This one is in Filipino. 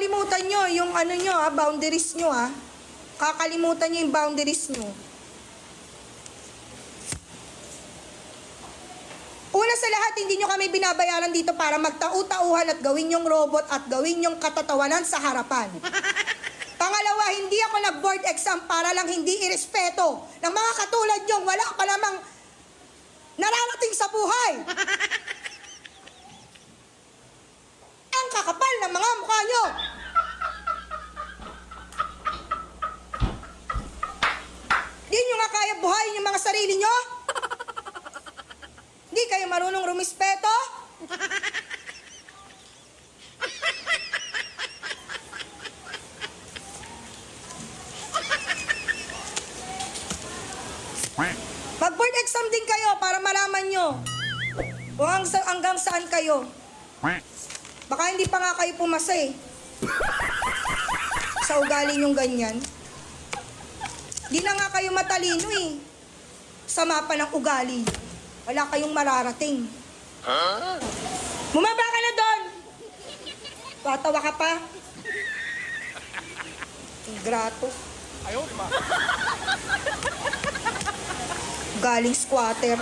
kakalimutan nyo yung ano nyo boundaries nyo Kakalimutan nyo yung boundaries nyo. Una sa lahat, hindi nyo kami binabayaran dito para magtau-tauhan at gawin yung robot at gawin yung katatawanan sa harapan. Pangalawa, hindi ako nag-board exam para lang hindi irespeto ng mga katulad nyo. Wala pa namang nararating sa buhay. Ang kakapal ng mga mukha nyo. Di nyo nga kaya buhayin yung mga sarili nyo? Di kayo marunong rumispeto? Mag-board exam din kayo para malaman nyo kung hanggang saan kayo. Baka hindi pa nga kayo pumasa sa ugali nyong ganyan. Di na nga kayo matalino sa mapa ng ugali. Wala kayong mararating. Bumaba ka na doon! Tatawa ka pa. Ingrato. Ayaw, ma. Galing squatter.